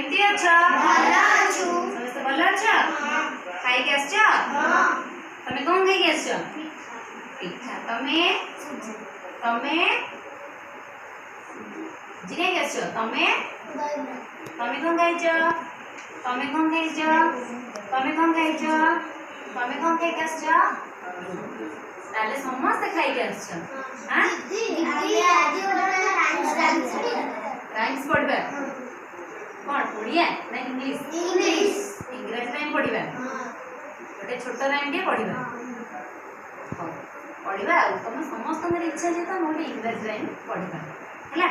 କେମିତି ଅଛ? ଭଲ ଅଛୁ। ସମସ୍ତେ ଭଲ ଅଛ? ଖାଇକି ଆସିଛ? ତମେ କଣ ଖାଇକି ଆସିଛ? ପିଠା। ତମେ ତମେ ଖାଇକି ଆସିଛ? ତମେ ତମେ କଣ ଖାଇଛ? ତମେ କଣ ଖାଇଛ? ତମେ କଣ ଖାଇଛ? ତମେ କଣ ଖାଇକି ଆସିଛ? ତାହେଲେ ସମସ୍ତେ ଖାଇକି ଆସିଛ। ରାଇମ୍ସ ପଢିବା କଣ ଓଡ଼ିଆ ନା ଇଂଲିଶ? ଇଂରାଜୀ ରାଇମ୍ ପଢିବା। ଗୋଟେ ଛୋଟ ରାଇମ୍ ଟେ ପଢିବା। ହଉ ପଢିବା ଆଉ ତମ ସମସ୍ତଙ୍କର ଇଚ୍ଛା ଯେ ତ ଗୋଟେ ଇଂରାଜୀ ରାଇମ୍ ପଢିବା ହେଲା।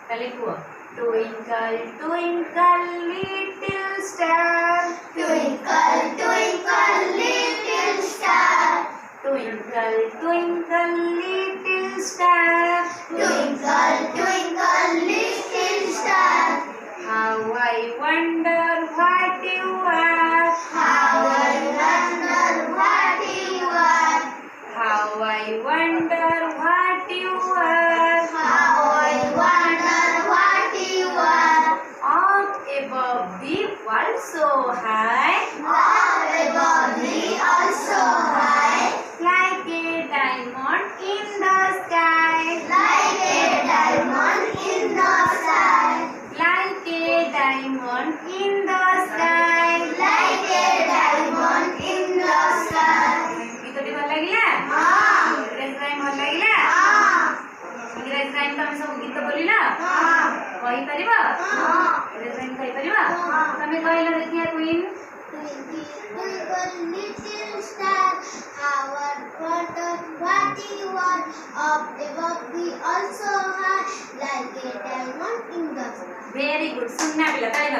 ତାହେଲେ କୁହ Twinkle twinkle little star, Twinkle twinkle little star, twinkle twinkle little star, twinkle twinkle little star, how I wonder what you are, how I wonder what you are, how I wonder what you are, how I wonder what you are, up above the world so high, up above the also high, like a diamond in the sky, like a diamond in the sky, like a diamond in the sky. like a diamond in the sky. ଗୀତଟି ଭଲ ଲାଗିଲା? ହଁ ଇଂରାଜୀ rhyme ଭଲ ଲାଗିଲା? ହଁ ଇଂରାଜୀ rhyme ତମେ ସବୁ ଗୀତ ବୋଲିଲ? ହଁ କହିପାରିବ? ହଁ ଇଂରାଜୀ ରାଇମ୍ କହିପାରିବ? ହଁ। ତମେ କହିଲ ଦେଖିଆ queen. Twinkle twinkle little star, how I wonder what you are, up above the also high, like a diamond in the sky. Very good ସୁନା ପିଲା କହିଲ।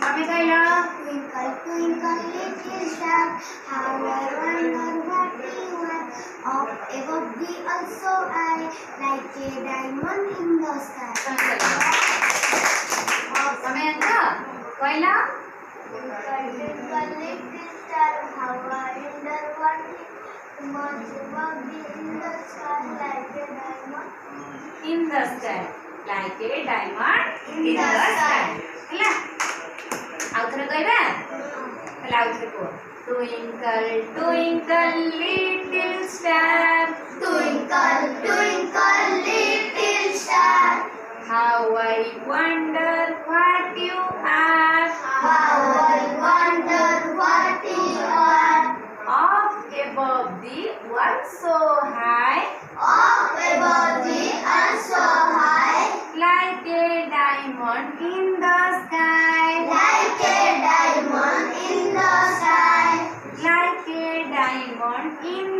ତମେ କହିଲ Twinkle twinkle little star, how I wonder what you are, up above the also high, like a diamond in the sky. ତମେ ଜାଣିଛ କହିଲ Twinkle twinkle little star, how I wonder what you much above the in the sky, like a diamond. in the sky, like a diamond in In the the sky. sky. ହେଲା ଆଉ ଥରେ କହିବା ତାହେଲେ ଆଉ ଥରେ କୁହ twinkle twinkle little star, Twinkle twinkle little star, how I wonder what you are, how I wonder what you are, up above the world so high, up above the earth so high, like a diamond in the sky, like a diamond in the sky, like a diamond in